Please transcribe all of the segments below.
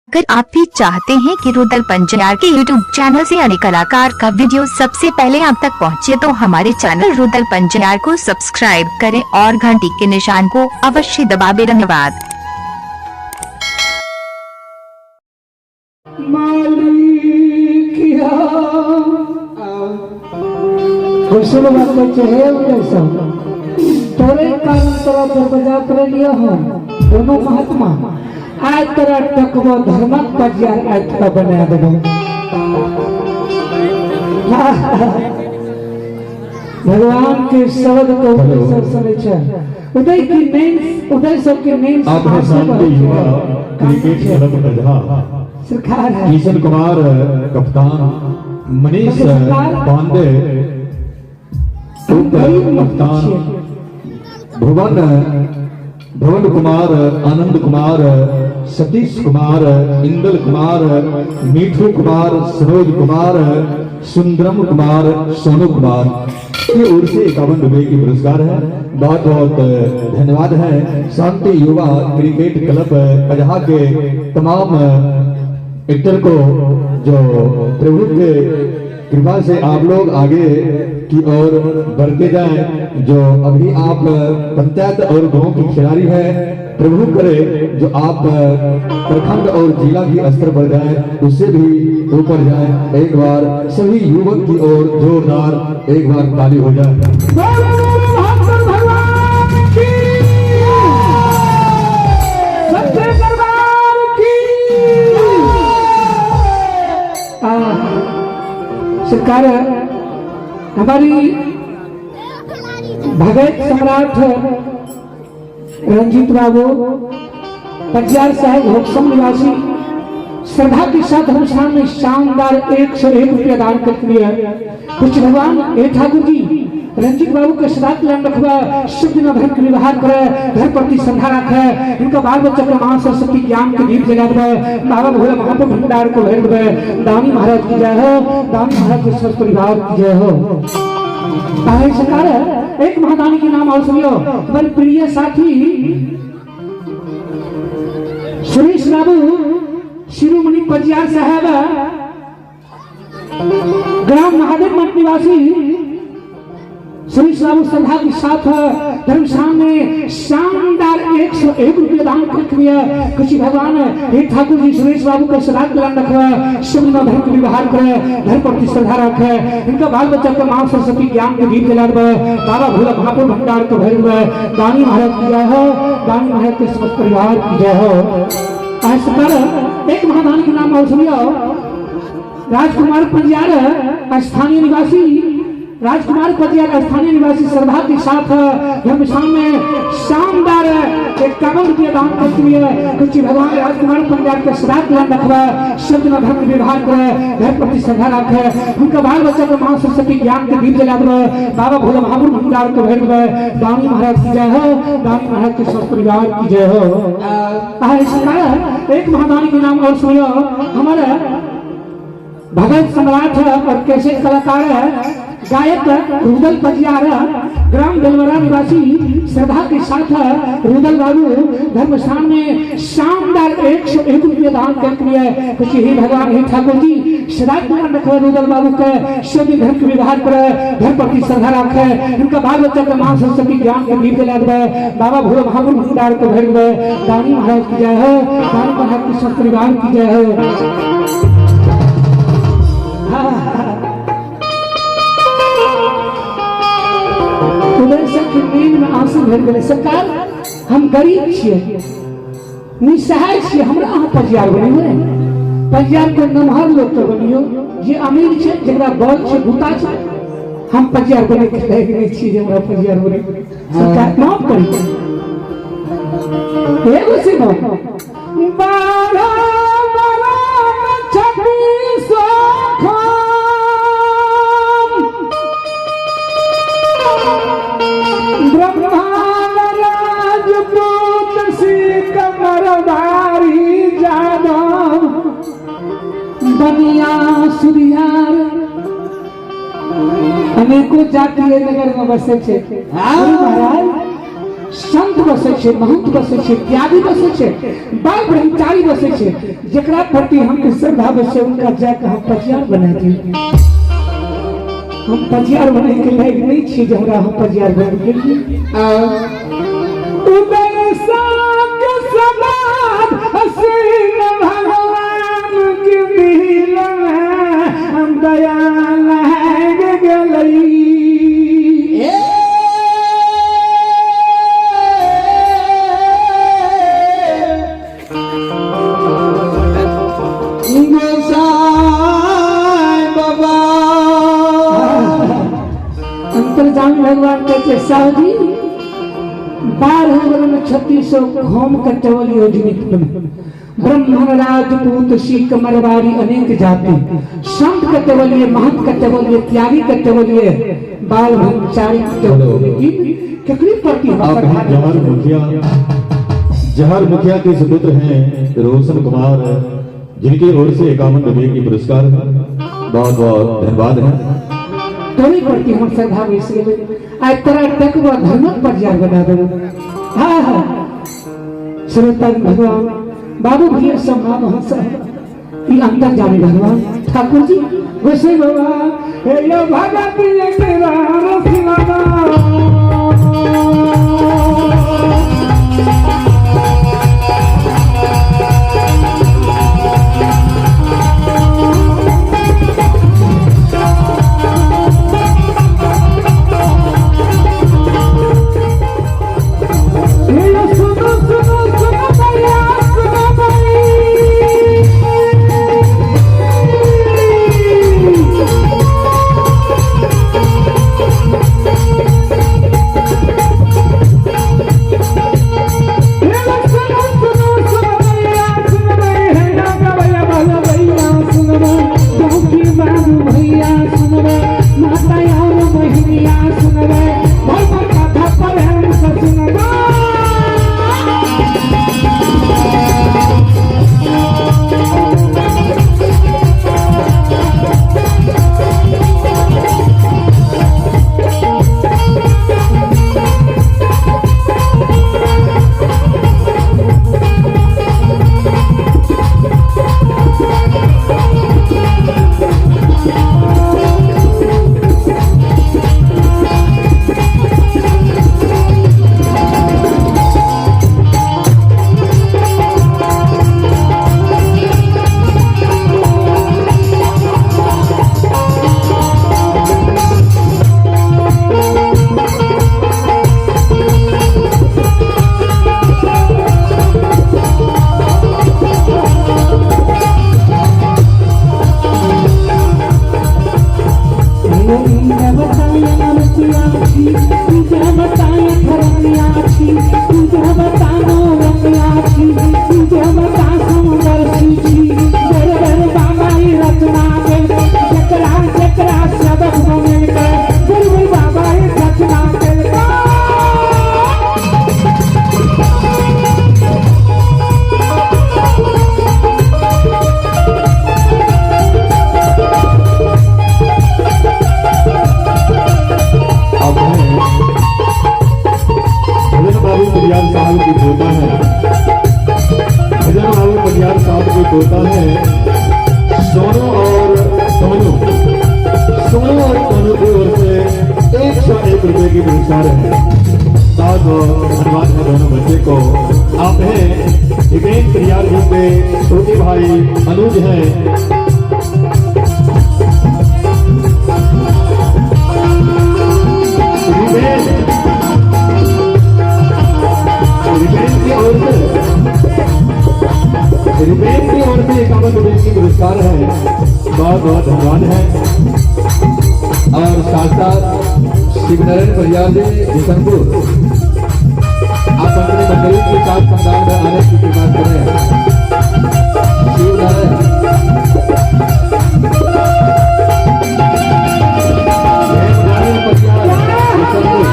अगर आप भी चाहते हैं कि रुदल पंचार के YouTube चैनल से अन्य कलाकार का वीडियो सबसे पहले आप तक पहुंचे, तो हमारे चैनल रुदल पंचार को सब्सक्राइब करें और घंटी के निशान को अवश्य दबाएं। धन्यवाद। तोरे कारण तोरा दरवाजा कर लिया हो दोनों महात्मा आज तेरा टकबो धर्मक पजियार आज का बना देबो। भगवान के शब्द को सब सुने छे। उदय की नेम उदय सब के नेम आपने सामने युवा क्रिकेट क्लब प्रधा सरकार है किशन कुमार कप्तान, मनीष पांडे उप कप्तान, भवन कुमार, आनंद कुमार, सतीश कुमार, इंदल कुमार, मीठू कुमार, सरोज कुमार, सुंदरम कुमार, सोनू कुमार की ओर से 51 रुपए की पुरस्कार है। बहुत बहुत धन्यवाद है। शांति युवा क्रिकेट क्लब कजहा के तमाम एक्टर को जो प्रभु के कृपा से आप लोग आगे की ओर बढ़ते जाएं। जो अभी आप पंचायत और गांव की खिलाड़ी है, प्रभु करे जो आप प्रखंड और जिला की स्तर पर जाए, उससे भी ऊपर जाए। एक बार सभी युवक की ओर जोरदार एक बार ताली हो जाए। सरकार हमारी भगत सम्राट रंजीत बाबू पटियार साहब होक्सम निवासी श्रद्धा के साथ हम सामने शानदार 101 रुपया दान करते हैं। कुछ भगवान हे ठाकुर जी रंजीत बाबू के सदा कल्याण रखवा, शुभ दिन भर के व्यवहार करे, घर प्रति श्रद्धा रखे, इनका बाल बच्चा के मां सरस्वती ज्ञान के दीप जगा दे, बाबा भोले महापुर भंडार को भेज दे। दानी महाराज की जय हो, दानी महाराज के स्वस्थ परिवार की जय हो। सरकार एक महादानी के नाम और सुनियो, हमारे प्रिय साथी सुरेश बाबू शिरोमणि पजियार साहब ग्राम महादेव मठ निवासी सुरेश बाबू श्रद्धा के साथ धर्मशाला में शानदार 101 रुपया दान करते हैं। कुछ भगवान हे ठाकुर जी सुरेश बाबू का सदा कल्याण रखे, शुभ दिन धर्म के व्यवहार करे, घर प्रति श्रद्धा रखे, इनका बाल बच्चा के मां सरस्वती ज्ञान के दीप जला दे, बाबा भोला महापुर भंडार को भेज दे। दानी महाराज की जय हो, दानी महाराज के समस्त परिवार की जय हो। आज सरकार एक महादानी के नाम और सुनियो, राजकुमार पंजार स्थानीय निवासी राजकुमार पटियार स्थानीय निवासी श्रद्धा के साथ धर्मशाला में शानदार 51 रुपया दान करती है। कुछ भगवान राजकुमार पंजाब के सदा कल्याण रखवा, शुभ दिन धर्म व्यवहार करे, घर प्रति श्रद्धा रखे, उनका बाल बच्चा को मां सरस्वती ज्ञान के दीप जला दे, बाबा भोला महापुर भंडार को भेज दे। दानी महाराज की जय हो, दानी महाराज के स्वस्थ परिवार की जय हो। एक महादानी के नाम और सुनियो, हमारे भगत सम्राट और कैसेट कलाकार है गायक रुदल पजियार ग्राम बेलवरा निवासी श्रद्धा के साथ रुदल बाबू धर्मशाला में शानदार 101 रुपया दान करते हैं। कुछ ही भगवान हे ठाकुर जी सदा कल्याण रखे, रुदल बाबू के शुभ घर के व्यवहार करे, घर प्रति श्रद्धा रखे, इनका बाल बच्चा के मां सरस्वती ज्ञान के दीप जला दे, बाबा भोला महापुर भंडार को भेज दे। दानी महाराज की जय हो, दानी महाराज के सब परिवार की जय हो। में आंसू भर गए। सरकार हम गरीब छिए, निसहाय छिए, हमरा अहाँ पजियार बनियो, पजियार के नमहर लोग तो बनियो, जे अमीर छे जकरा बल छे बूता छे, हम पजियार बने के लायक नहीं छिए जे हमरा पजियार बने। सरकार माफ करी, एगो से न बारा बारा छपी सोखा बनिया सुरियार अनेको जातीय नगर में बसे छे। महाराज संत बसे छे, महंत बसे छे, त्यागी बसे छे, बाल ब्रह्मचारी बसे छे। जेकरा प्रति हमके श्रद्धा बसे उनका जाके हम पजियार बना दी। हम पजियार बने के लायक नहीं छे जरा हम पजियार बन गेली। उदय साक समान हसीन भगवान के दिल में हम दया लहग गई। अंतर्जामी भगवान कहते साहजी 12 वर्ष 3600 होम कटवली योजनिक ब्राह्मण राजपूत सिख मरवाड़ी अनेक जाति संत कटवलिए, महंत कटवलिए, त्यागी कटवलिए, बाल ब्रह्मचारी कटवलिए। कितनी प्रति जहर मुखिया के सुपुत्र हैं रोशन कुमार, जिनकी ओर से 51 रुपए की पुरस्कार बहुत बहुत धन्यवाद है। थोड़ी प्रति हम श्रद्धा इसलिए आज तरह तक वो धर्म पर जार बना दो। हाँ हाँ श्रोता भगवान बाबू भैया सम्मान ये अंतर जाने भगवान ठाकुर जी वैसे बाबा भगत होता है सोनू और सोनू की ओर से 101 रुपए की पुरस्कार है। बहुत धन्यवाद है दोनों बच्चे को। आप हैं इवेंट तैयार ग्रुप के छोटे भाई अनुज हैं। रिपेन की ओर से 51 रुपए की पुरस्कार है। बहुत बहुत धन्यवाद है। और साथ साथ शिवनारायण परिवार जी बिशनपुर, आप अपने मंडली के साथ संदान में आने की कृपा करें। शिवनारायण परिवार बिशनपुर।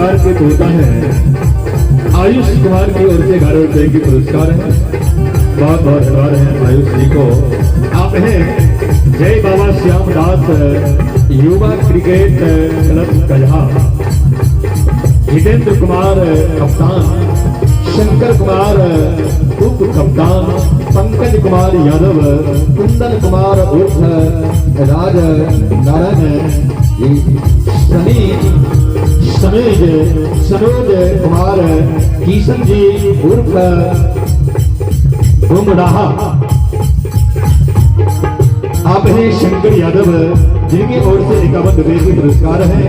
प्रकार के तोता है। आयुष कुमार की ओर से 11 रुपए की पुरस्कार है। बहुत बहुत धन्यवाद है आयुष जी को। आप हैं जय बाबा श्यामदास युवा क्रिकेट क्लब कल्हा, जितेंद्र कुमार कप्तान, शंकर कुमार उप कप्तान, पंकज कुमार यादव, कुंदन कुमार उर्फ राज नारायण, सनोज कुमार किशन जी उर्फ बुमराह। आप हैं शंकर यादव जिनकी ओर से 51 रुपए की पुरस्कार है।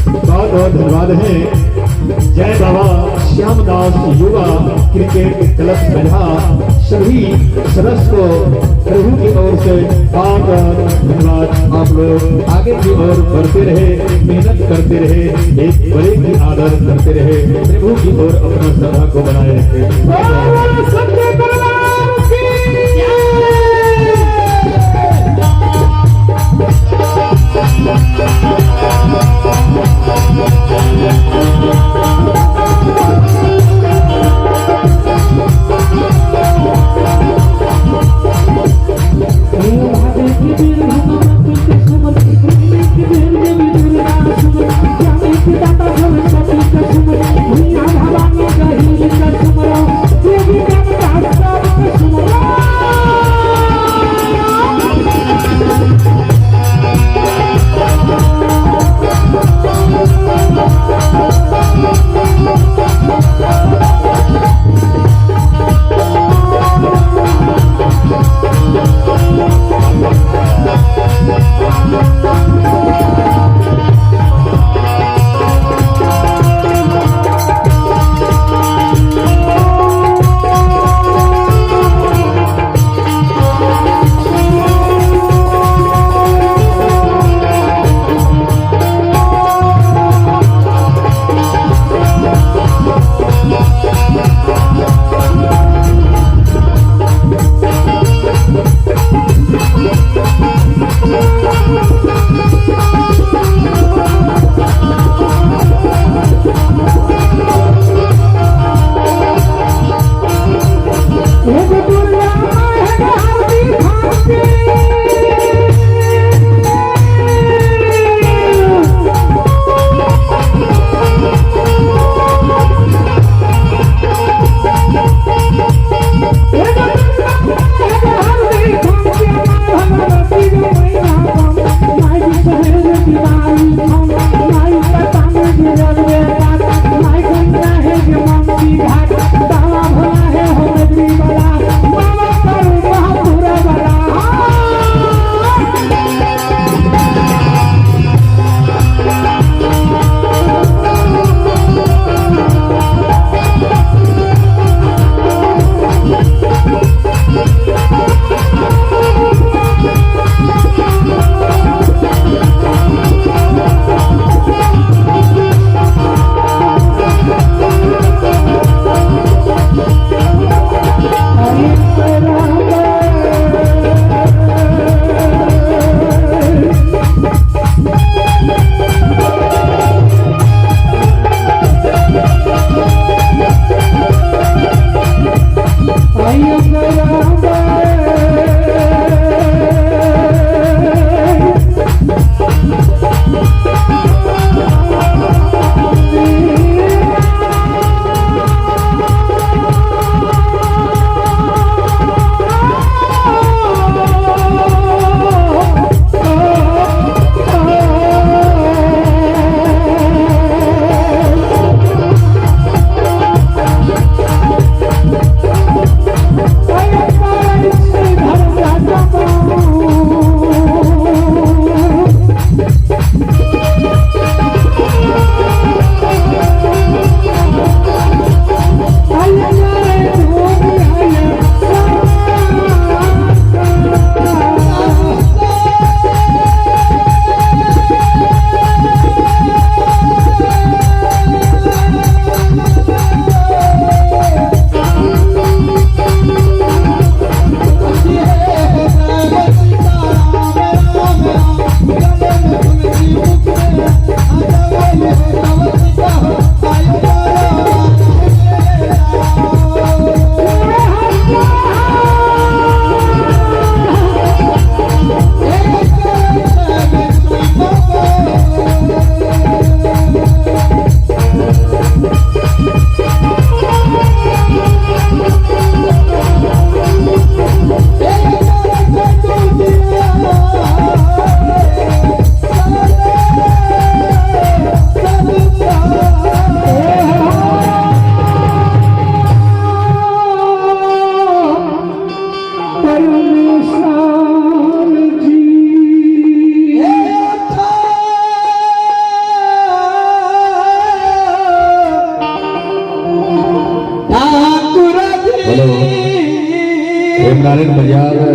बहुत बहुत धन्यवाद है जय बाबा श्यामदास युवा क्रिकेट क्लब कल्हा। सभी सदस्य को प्रभु की ओर से बहुत धन्यवाद। आप लोग आगे की ओर बढ़ते रहे, मेहनत करते रहे, एक बड़े की आदर करते रहे, प्रभु की ओर अपना श्रद्धा को बनाए रखे। Thank you. नारायण बाजार